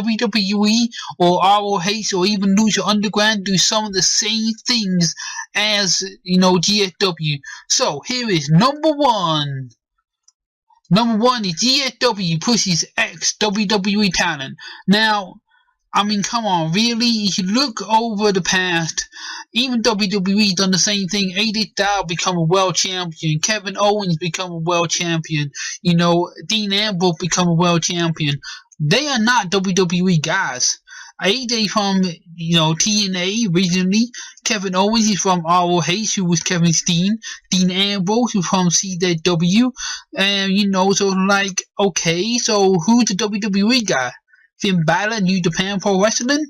WWE or ROH or even Lucha Underground do some of the same things as, GFW. So here is number one. Number one is GFW pushes ex-WWE talent. Now, I mean, come on, really? If you look over the past, even WWE done the same thing. AJ Styles become a world champion. Kevin Owens become a world champion. Dean Ambrose become a world champion. They are not WWE guys. AJ from, TNA originally. Kevin Owens is from ROH, who was Kevin Steen. Dean Ambrose was from CW. And, so like, okay, so who's the WWE guy? Finn Balor, New Japan Pro Wrestling.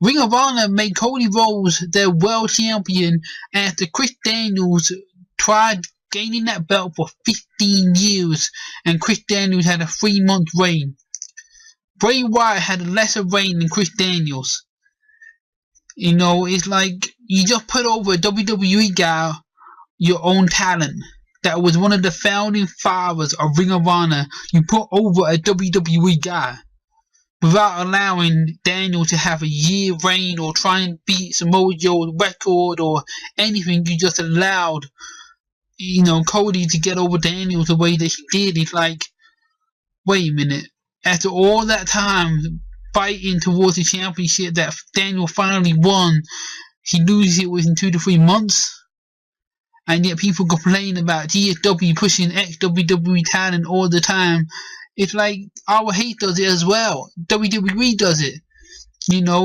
Ring of Honor made Cody Rhodes their world champion after Chris Daniels tried gaining that belt for 15 years, and Chris Daniels had a 3-month reign. Bray Wyatt had a lesser reign than Chris Daniels. It's like you just put over a WWE guy, your own talent, that was one of the founding fathers of Ring of Honor. You put over a WWE guy without allowing Daniel to have a year reign or try and beat Samoa Joe's record or anything. You just allowed, Cody to get over Daniel the way that he did. It's like, wait a minute. After all that time fighting towards the championship that Daniel finally won, he loses it within 2 to 3 months. And yet people complain about GSW pushing ex-WWE talent all the time. It's like ROH does it as well. WWE does it.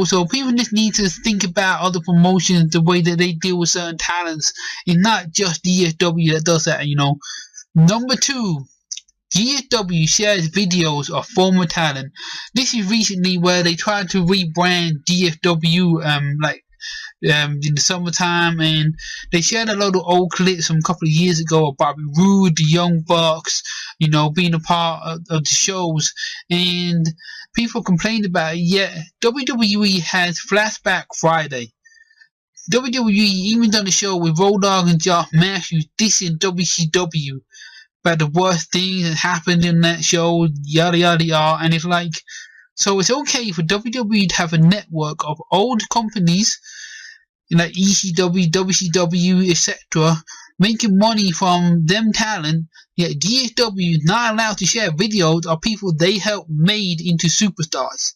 So people just need to think about other promotions, the way that they deal with certain talents. It's not just GSW that does that, Number 2, GSW shares videos of former talent. This is recently where they tried to rebrand GSW in the summertime, and they shared a lot of old clips from a couple of years ago of Bobby Roode, the Young Bucks, being a part of the shows, and people complained about it. Yet WWE has Flashback Friday. WWE even done a show with Road Dogg and Josh Matthews dissing WCW about the worst things that happened in that show, yada yada yada, and it's like, so it's okay for WWE to have a network of old companies like ECW, WCW, etc., making money from them talent, yet GSW is not allowed to share videos of people they helped made into superstars.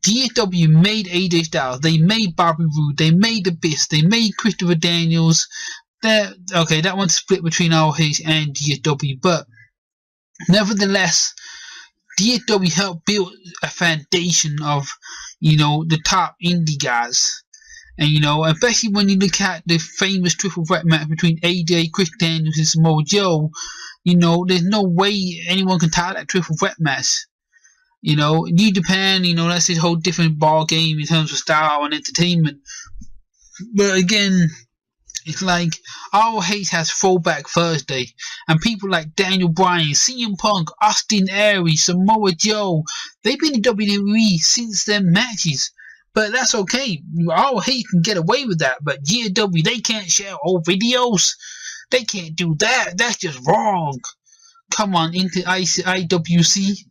GSW made AJ Styles, they made Bobby Roode, they made The Abyss, they made Christopher Daniels. That one's split between ROH and GSW, but nevertheless, GSW helped build a foundation of, the top indie guys. And, especially when you look at the famous triple threat match between AJ, Chris Daniels, and Samoa Joe, there's no way anyone can tie that triple threat match. New Japan, that's a whole different ball game in terms of style and entertainment. But again, it's like ROH has Throwback Thursday, and people like Daniel Bryan, CM Punk, Austin Aries, Samoa Joe, they've been in WWE since their matches. But that's okay. ROH can get away with that, but GSW, they can't share old videos. They can't do that. That's just wrong. Come on, into IWC.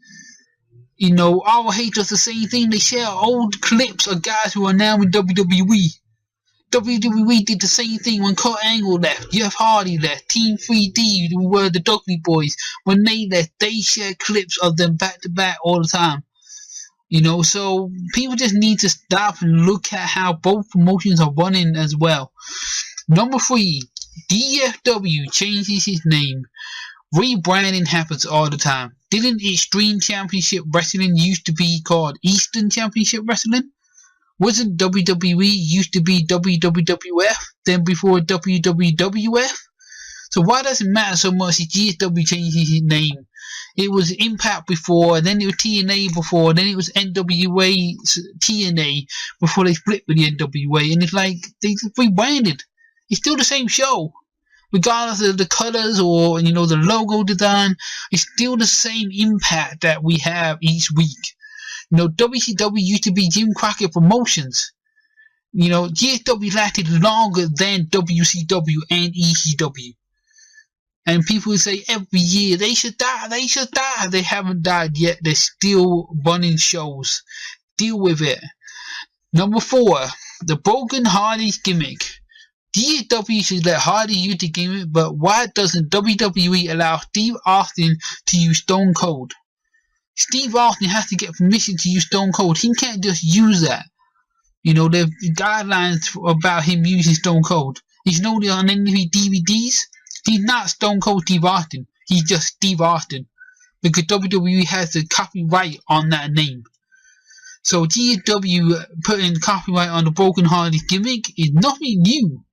ROH does the same thing. They share old clips of guys who are now in WWE. WWE did the same thing when Kurt Angle left, Jeff Hardy left, Team 3D, who were the Dudley Boys. When they left, they shared clips of them back to back all the time. So people just need to stop and look at how both promotions are running as well. Number 3, DFW changes its name. Rebranding happens all the time. Didn't Extreme Championship Wrestling used to be called Eastern Championship Wrestling? Wasn't WWE used to be WWF, then before WWF? So why does it matter so much if GSW changes its name? It was Impact before, then it was TNA before, then it was NWA TNA before they split with the NWA, and it's like they rebranded. It's still the same show, regardless of the colors or the logo design. It's still the same impact that we have each week. WCW used to be Jim Crockett Promotions. GSW lasted longer than WCW and ECW. And people say every year they should die, they should die. They haven't died yet. They're still running shows. Deal with it. Number 4, the broken Hardy's gimmick. DAW should let Hardy use the gimmick, but why doesn't WWE allow Steve Austin to use Stone Cold? Steve Austin has to get permission to use Stone Cold. He can't just use that. You know, there's guidelines about him using Stone Cold. He's not on any DVDs. He's not Stone Cold Steve Austin. He's just Steve Austin. Because WWE has the copyright on that name. So GW putting copyright on the Broken Hardy gimmick is nothing new.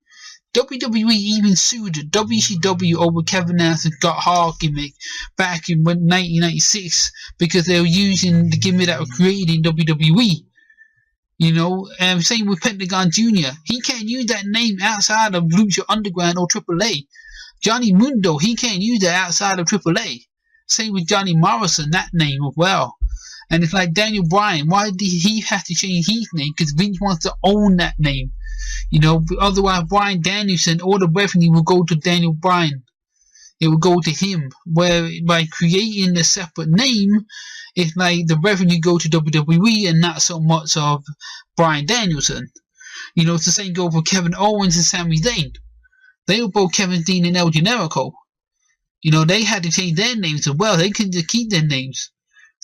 WWE even sued WCW over Kevin Nelson's Got Hard gimmick back in 1996 because they were using the gimmick that was created in WWE. You know, same with Pentagon Jr. He can't use that name outside of Lucha Underground or AAA. Johnny Mundo, he can't use that outside of AAA. Same with Johnny Morrison, that name as well. And it's like Daniel Bryan. Why did he have to change his name? Because Vince wants to own that name. You know, otherwise Bryan Danielson, all the revenue will go to Daniel Bryan. It will go to him. Where by creating a separate name, it's like the revenue go to WWE and not so much of Bryan Danielson. You know, it's the same go for Kevin Owens and Sami Zayn. They were both Kevin Dean and El Generico. You know, they had to change their names as well. They couldn't just keep their names.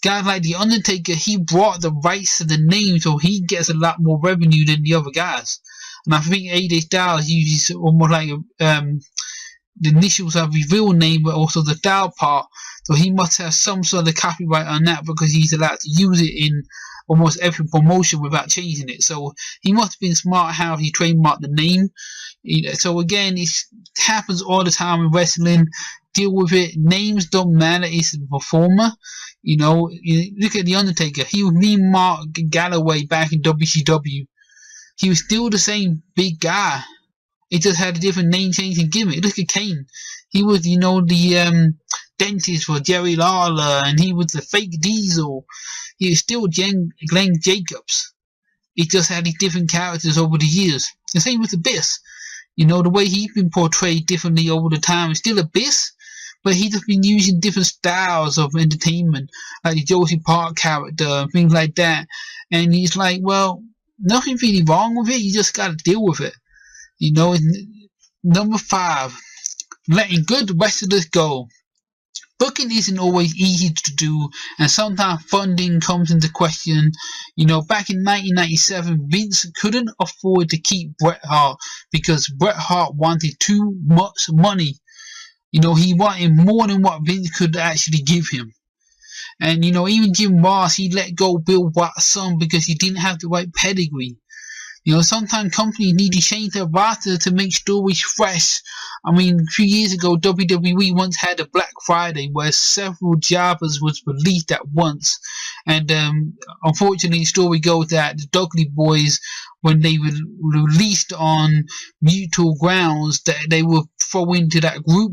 Guys like The Undertaker, he brought the rights to the name, so he gets a lot more revenue than the other guys. And I think AJ Styles uses almost like the initials of his real name, but also the style part. So he must have some sort of copyright on that because he's allowed to use it in almost every promotion without changing it. So he must have been smart how he trademarked the name. So again, it happens all the time in wrestling. Deal with it. Names don't matter. It's the performer. You know, look at The Undertaker. He was mean Mark Galloway back in WCW. He was still the same big guy. It just had a different name change and gimmick. Look at Kane. He was, you know, the dentist for Jerry Lawler, and he was the fake Diesel. He was still Glenn Jacobs. It just had these different characters over the years. The same with Abyss. You know, the way he's been portrayed differently over the time. It's still Abyss, but he's just been using different styles of entertainment, like the Josie Park character and things like that. And he's like, well, nothing really wrong with it. You just got to deal with it. You know, number 5, letting good wrestlers go. Booking isn't always easy to do, and sometimes funding comes into question. You know, back in 1997, Vince couldn't afford to keep Bret Hart because Bret Hart wanted too much money. You know, he wanted more than what Vince could actually give him. And, you know, even Jim Ross, he let go Bill Watts' son because he didn't have the right pedigree. You know, sometimes companies need to change their roster to make stories fresh. I mean, a few years ago, WWE once had a Black Friday where several jobbers was released at once. And unfortunately, the story goes that the Dudley Boys, when they were released on mutual grounds, that they were thrown into that group.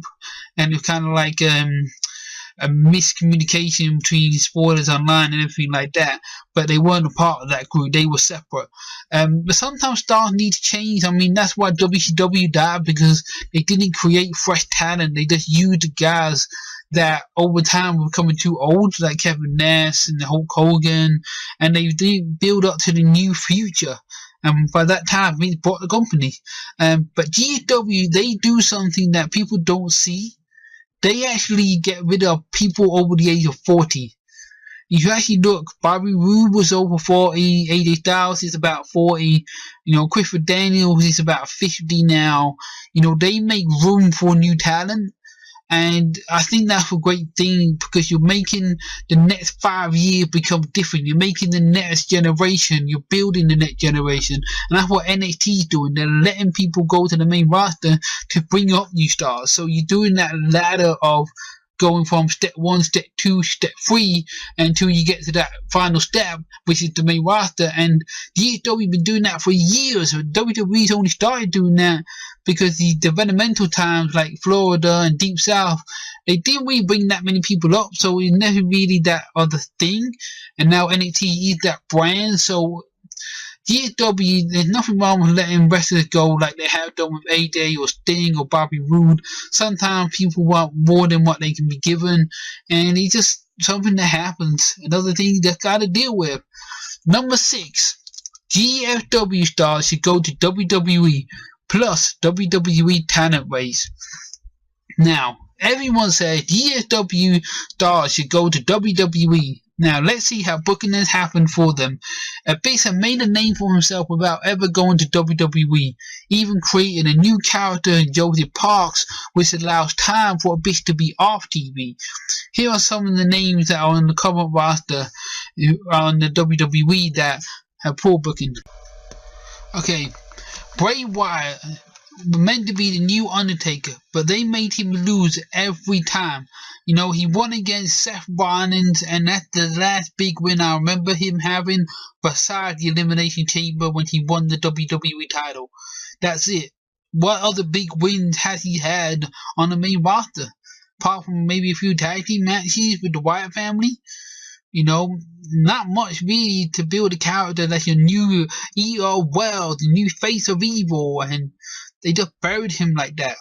And it was kind of like a miscommunication between spoilers online and everything like that, but they weren't a part of that group. They were separate. But sometimes stars need to change. I mean, that's why WCW died, because they didn't create fresh talent. They just used the guys that over time were becoming too old, like Kevin Nash and Hulk Hogan, and they didn't build up to the new future. And by that time, Vince bought the company. But GSW, they do something that people don't see. They actually get rid of people over the age of 40. If you actually look, Bobby Roode was over 40, AJ Styles is about 40, you know, Christopher Daniels is about 50 now. You know, they make room for new talent. And I think that's a great thing, because you're making the next 5 years become different. You're making the next generation. You're building the next generation. And that's what NXT is doing. They're letting people go to the main roster to bring up new stars. So you're doing that ladder of going from step 1, step 2, step 3 until you get to that final step, which is the main roster. And DSW have been doing that for years. WWE's only started doing that because the developmental times like Florida and Deep South, they didn't really bring that many people up, so it's never really that other thing. And now NXT is that brand, so DFW, there's nothing wrong with letting wrestlers go like they have done with AJ or Sting or Bobby Roode. Sometimes people want more than what they can be given, and it's just something that happens. Another thing you just gotta deal with. Number 6. GFW stars should go to WWE plus WWE talent race. Now, everyone says GFW stars should go to WWE. Now, let's see how booking has happened for them. Abyss has made a name for himself without ever going to WWE, even creating a new character in Joseph Parks, which allows time for Abyss to be off TV. Here are some of the names that are on the current roster on the WWE that have poor booking. Okay, Bray Wyatt meant to be the new Undertaker, but they made him lose every time. You know, he won against Seth Rollins, and that's the last big win I remember him having, besides the Elimination Chamber when he won the WWE title. That's it. What other big wins has he had on the main roster? Apart from maybe a few tag team matches with the Wyatt family? You know, not much really to build a character that's your new EO the new face of evil, and they just buried him like that.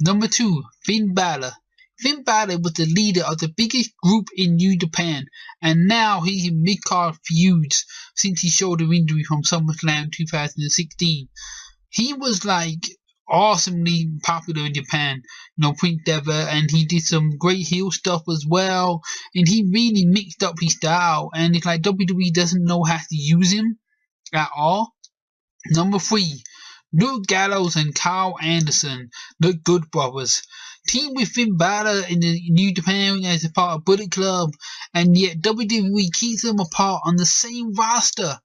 Number 2, Finn Balor. Finn Balor was the leader of the biggest group in New Japan, and now he's in mid-card feuds since his shoulder injury from SummerSlam 2016. He was like awesomely popular in Japan, you know, Prince Devitt, and he did some great heel stuff as well, and he really mixed up his style, and it's like WWE doesn't know how to use him at all. Number 3, Luke Gallows and Kyle Anderson, the Good Brothers. Team with Finn Balor in the New Japan as a part of Bullet Club, and yet WWE keeps them apart on the same roster.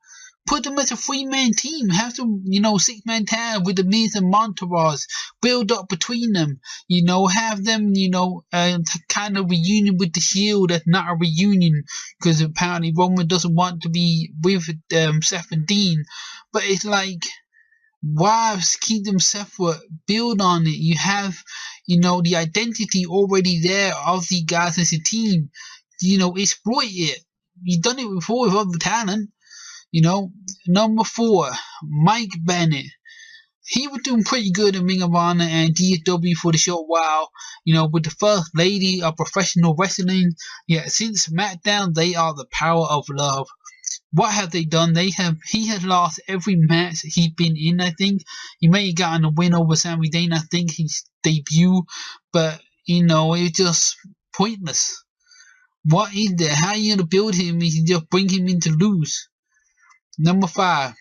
Put them as a 3-man team. Have some, 6-man tag with the Miz and Montaraz. Build up between them. Have them, kind of reunion with the Shield. That's not a reunion because apparently Roman doesn't want to be with Seth and Dean. But it's like, why keep them separate? Build on it. You have, the identity already there of the guys as a team. Exploit it. You've done it before with other talent. Number 4, Mike Bennett. He was doing pretty good in Ring of Honor and GSW for the short while, with the first lady of professional wrestling. Yet since SmackDown, they are the power of love. What have they done? He has lost every match he's been in, I think. He may have gotten a win over Sami Zayn, I think, his debut, but, it's just pointless. What is there? How are you going to build him if you just bring him in to lose? Number 5,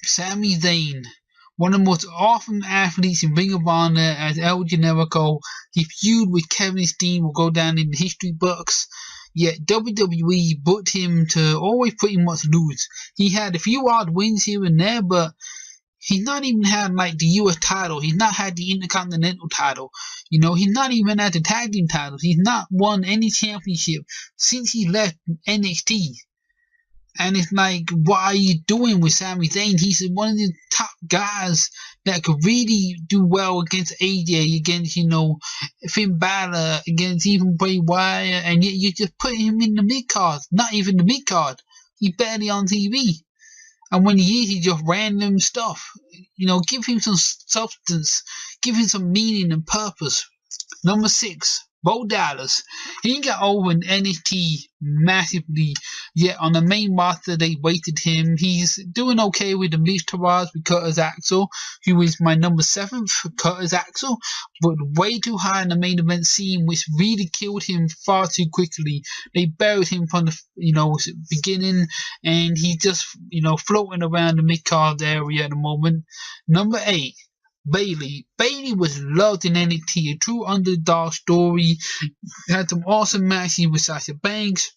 Sami Zayn. One of the most awesome athletes in Ring of Honor as El Generico. His feud with Kevin Steen will go down in the history books. Yet WWE booked him to always pretty much lose. He had a few odd wins here and there, but he's not even had like the US title. He's not had the Intercontinental title. He's not even had the tag team titles. He's not won any championship since he left NXT. And it's like, what are you doing with Sami Zayn? He's one of the top guys that could really do well against AJ, against, Finn Balor, against even Bray Wyatt, and yet you just put him in the mid-card. Not even the mid-card. He's barely on TV. And when he is, he's just random stuff. Give him some substance. Give him some meaning and purpose. Number 6. Bo Dallas. He got over in NXT massively, yet on the main roster they wasted him. He's doing okay with the Mixed Towers with Curtis Axel, who is my number 7 for Curtis Axel, but way too high in the main event scene, which really killed him far too quickly. They buried him from the beginning, and he's just floating around the mid-card area at the moment. Number 8. Bayley. Bayley was loved in NXT, a true underdog story. Had some awesome matches with Sasha Banks,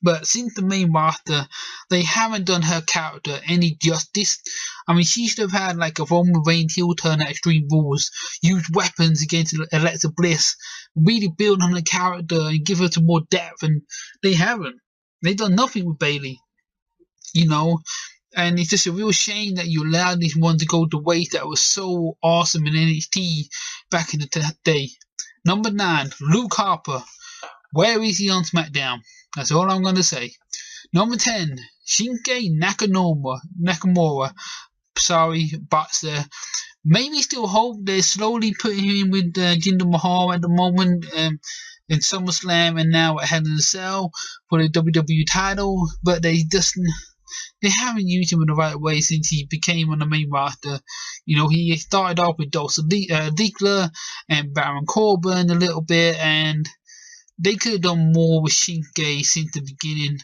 but since the main roster, they haven't done her character any justice. I mean, she should have had like a Roman Reigns heel turn at Extreme Rules, use weapons against Alexa Bliss, really build on her character and give her some more depth, and they haven't. They've done nothing with Bayley, And it's just a real shame that you allowed this one to go the way that was so awesome in NXT back in the day. Number 9, Luke Harper. Where is he on SmackDown? That's all I'm going to say. Number 10, Shinsuke Nakamura. Sorry, bots there. Maybe still hope they're slowly putting him with Jinder Mahal at the moment in SummerSlam and now at Hell in a Cell for the WWE title, but they haven't used him in the right way since he became on the main roster. You know, he started off with Dolph Ziggler and Baron Corbin a little bit, and they could have done more with Shinsuke since the beginning.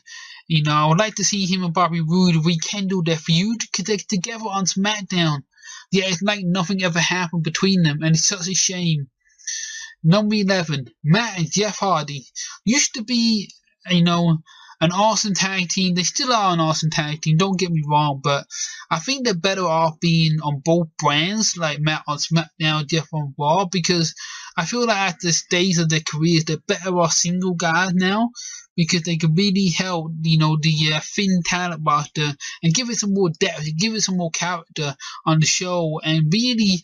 You know, I would like to see him and Bobby Roode rekindle their feud because they're together on SmackDown. Yeah, it's like nothing ever happened between them, and it's such a shame. Number 11, Matt and Jeff Hardy. Used to be, you know, an awesome tag team. They still are an awesome tag team, don't get me wrong, but I think they're better off being on both brands, like Matt on SmackDown, Jeff on Raw, because I feel like at this stage of their careers, they're better off single guys now, because they can really help, you know, the thin talent roster and give it some more depth, give it some more character on the show, and really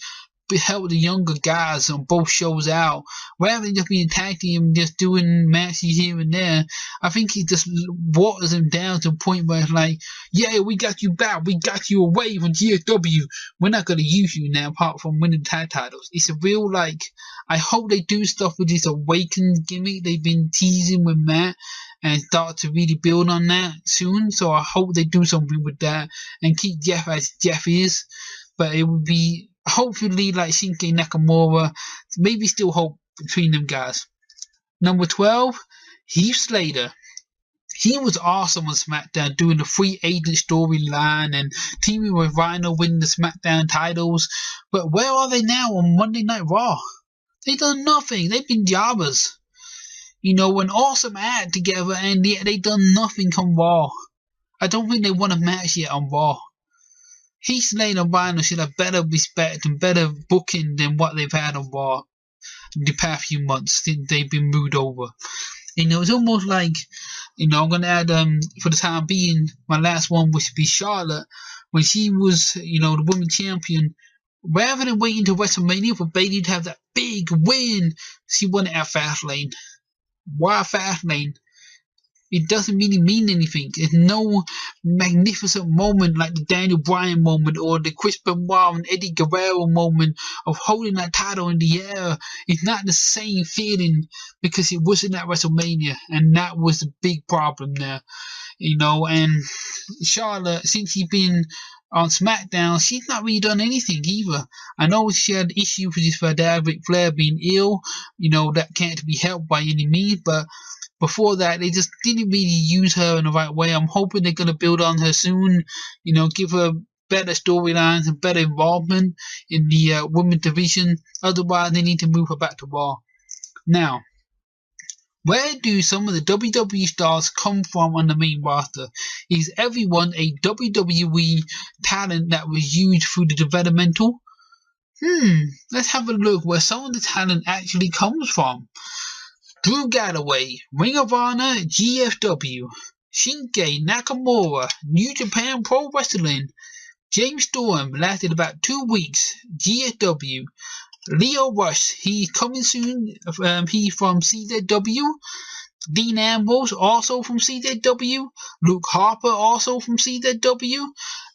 help the younger guys on both shows out rather than just being tag team, just doing matches here and there. I think he just waters them down to a point where it's like, yeah, we got you back, we got you away from GSW, we're not going to use you now apart from winning tag titles. It's a real, like, I hope they do stuff with this Awakened gimmick they've been teasing with Matt and start to really build on that soon. So I hope they do something with that and keep Jeff as Jeff is, but it would be hopefully like Shinsuke Nakamura, maybe still hope between them guys. Number 12, Heath Slater. He was awesome on SmackDown doing the free agent storyline and teaming with Rhino winning the SmackDown titles, but where are they now on Monday Night Raw? They done nothing. They've been jobbers. You know, an awesome act together and yet they done nothing on Raw. I don't think they won a match yet on Raw. Heath Slater and Rhino should have better respect and better booking than what they've had on Raw the past few months since they've been moved over. You know, it's almost like, you know, I'm going to add, for the time being, my last one would be Charlotte. When she was, you know, the women's champion, rather than waiting to WrestleMania for Bayley to have that big win, she won it at Fastlane. Why Fastlane? It doesn't really mean anything. It's no magnificent moment like the Daniel Bryan moment or the Chris Benoit and Eddie Guerrero moment of holding that title in the air. It's not the same feeling because it wasn't at WrestleMania, and that was the big problem there. You know, and Charlotte, since she's been on SmackDown, she's not really done anything either. I know she had issues with her dad, Ric Flair, being ill. You know, that can't be helped by any means, but before that, they just didn't really use her in the right way. I'm hoping they're going to build on her soon, you know, give her better storylines and better involvement in the women's division. Otherwise, they need to move her back to Raw. Now, where do some of the WWE stars come from on the main roster? Is everyone a WWE talent that was used through the developmental? Let's have a look where some of the talent actually comes from. Drew Galloway, Ring of Honor, GFW. Shinsuke Nakamura, New Japan Pro Wrestling. James Storm lasted about 2 weeks, GFW. Leo Rush, he's coming soon, he's from CZW. Dean Ambrose, also from CZW. Luke Harper, also from CZW.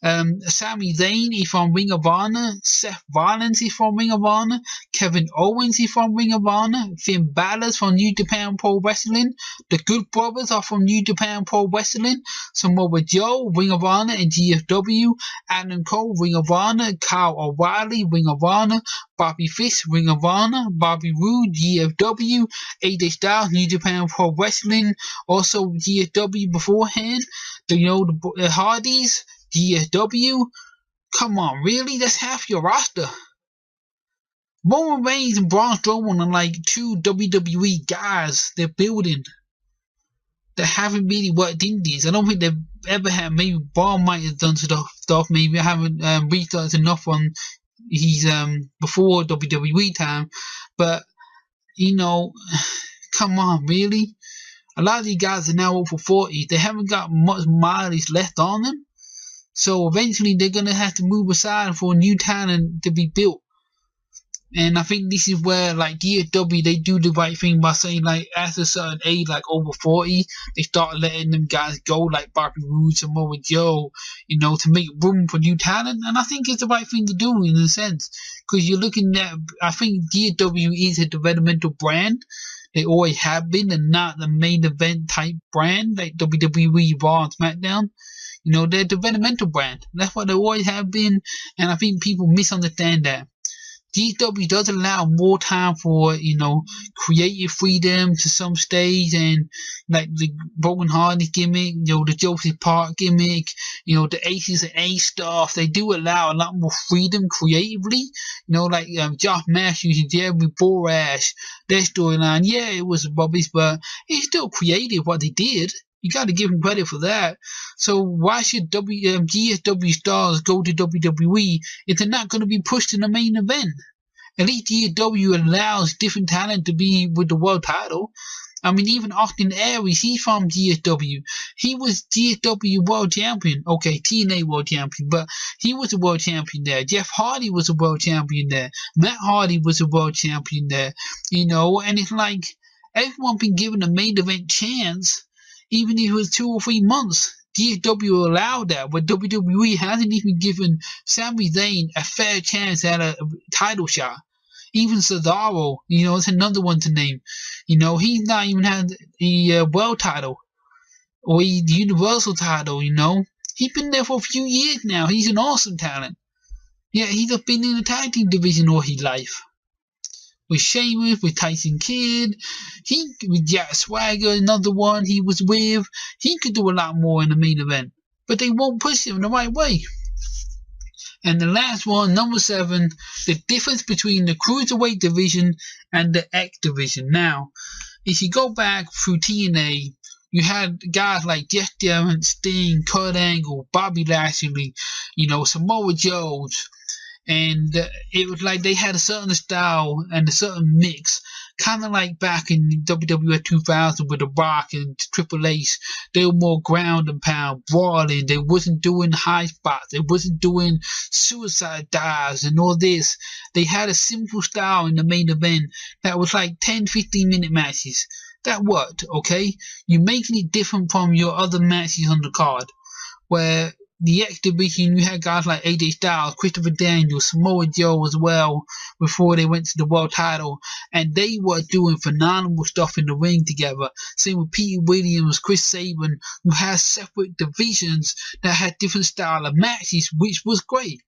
Sami Zayn is from Ring of Honor. Seth Rollins is from Ring of Honor. Kevin Owens is from Ring of Honor. Finn Balor's from New Japan Pro Wrestling. The Good Brothers are from New Japan Pro Wrestling. Samoa Joe, Ring of Honor and GFW. Adam Cole, Ring of Honor. Kyle O'Reilly, Ring of Honor. Bobby Fish, Ring of Honor. Bobby Roode, GFW. AJ Styles, New Japan Pro Wrestling, also GSW beforehand. The Hardys, GSW. Come on, really? That's half your roster. Roman Reigns and Braun Strowman are like two WWE guys they're building that haven't really worked indies. I don't think they've ever had. Maybe Braun might have done stuff. Maybe I haven't researched enough on his before WWE time, but you know, come on, really? A lot of these guys are now over 40. They haven't got much mileage left on them. So eventually they're going to have to move aside for a new talent to be built. And I think this is where, like, DFW, they do the right thing by saying, like, at a certain age, like over 40, they start letting them guys go, like Bobby Roode, Samoa Joe, to make room for new talent. And I think it's the right thing to do in a sense, because you're looking at, I think DFW is a developmental brand. They always have been, and not the main event type brand like WWE, Raw, and SmackDown. They're a developmental brand. That's what they always have been, and I think people misunderstand that. DW does allow more time for, creative freedom to some stage, and like the Broken Hardy gimmick, the Joseph Park gimmick, the Aces and A stuff. They do allow a lot more freedom creatively, like Josh Matthews and Jeremy Borash, their storyline. Yeah, it was rubbish, but it's still creative what they did. You got to give them credit for that. So why should GSW stars go to WWE if they're not going to be pushed in the main event? At least GSW allows different talent to be with the world title. I mean, even Austin Aries, he's from GSW. He was GSW world champion. Okay, TNA world champion, but he was a world champion there. Jeff Hardy was a world champion there. Matt Hardy was a world champion there. And it's like everyone been given a main event chance, even if it was 2 or 3 months. GSW allowed that, but WWE hasn't even given Sami Zayn a fair chance at a title shot. Even Cesaro, it's another one to name. He's not even had the world title or the universal title. He's been there for a few years now. He's an awesome talent. Yeah, he's been in the tag team division all his life. With Sheamus, with Tyson Kidd, with Jack Swagger, another one he was with. He could do a lot more in the main event, but they won't push him the right way. And the last one, number 7, the difference between the Cruiserweight division and the X division. Now, if you go back through TNA, you had guys like Jeff Jarrett, Sting, Kurt Angle, Bobby Lashley, Samoa Joe, and it was like they had a certain style and a certain mix, kind of like back in WWF 2000 with The Rock and Triple H. They were more ground and pound, brawling. They wasn't doing high spots. They wasn't doing suicide dives and all this. They had a simple style in the main event that was like 10-15 minute matches. That worked, okay? You're making it different from your other matches on the card, where the X division, you had guys like AJ Styles, Christopher Daniels, Samoa Joe as well before they went to the world title, and they were doing phenomenal stuff in the ring together. Same with Pete Williams, Chris Sabin, who had separate divisions that had different style of matches, which was great.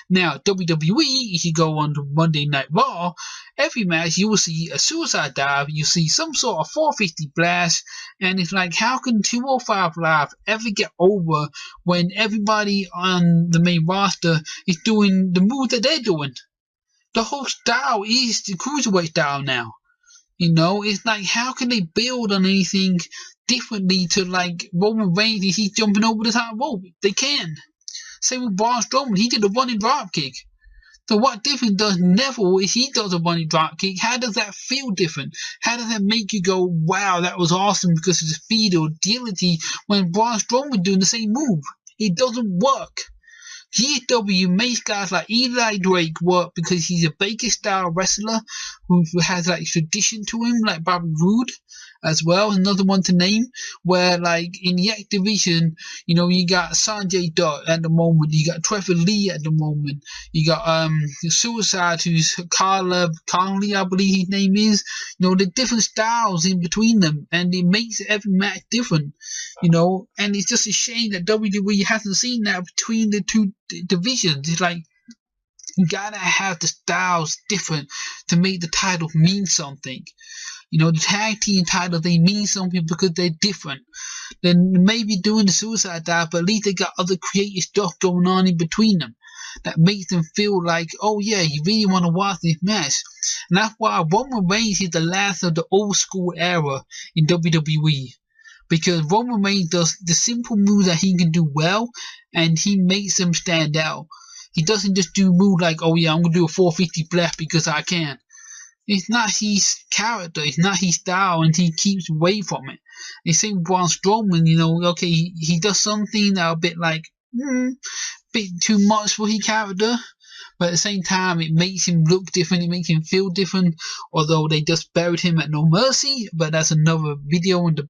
Now, WWE, if you go on to Monday Night Raw, every match you will see a suicide dive, you see some sort of 450 blast, and it's like, how can 205 Live ever get over when everybody on the main roster is doing the moves that they're doing? The whole style is the Cruiserweight style now. It's like, how can they build on anything differently to like Roman Reigns if he's jumping over the top rope? They can. Same with Braun Strowman, he did a running drop kick. So what difference does Neville if he does a running drop kick? How does that feel different? How does that make you go, wow, that was awesome because of the speed or agility when Braun Strowman doing the same move? It doesn't work. GSW makes guys like Eli Drake work because he's a Baker-style wrestler who has like tradition to him, like Bobby Roode as well, another one to name, where like in the X division, you got Sanjay Dutt at the moment, you got Trevor Lee at the moment, you got Suicide, who's Caleb Conley, I believe his name is. The different styles in between them, and it makes every match different, and it's just a shame that WWE hasn't seen that between the two divisions. It's like, you gotta have the styles different to make the title mean something. The tag team title, they mean something because they're different. Then maybe doing the suicide dive, but at least they got other creative stuff going on in between them that makes them feel like, oh yeah, you really want to watch this match. And that's why Roman Reigns is the last of the old school era in WWE. Because Roman Reigns does the simple moves that he can do well, and he makes them stand out. He doesn't just do moves like, oh yeah, I'm going to do a 450 blast because I can. It's not his character, it's not his style, and he keeps away from it. The same with Braun Strowman, okay, he does something that a bit like, bit too much for his character, but at the same time it makes him look different, it makes him feel different, although they just buried him at No Mercy, but that's another video in the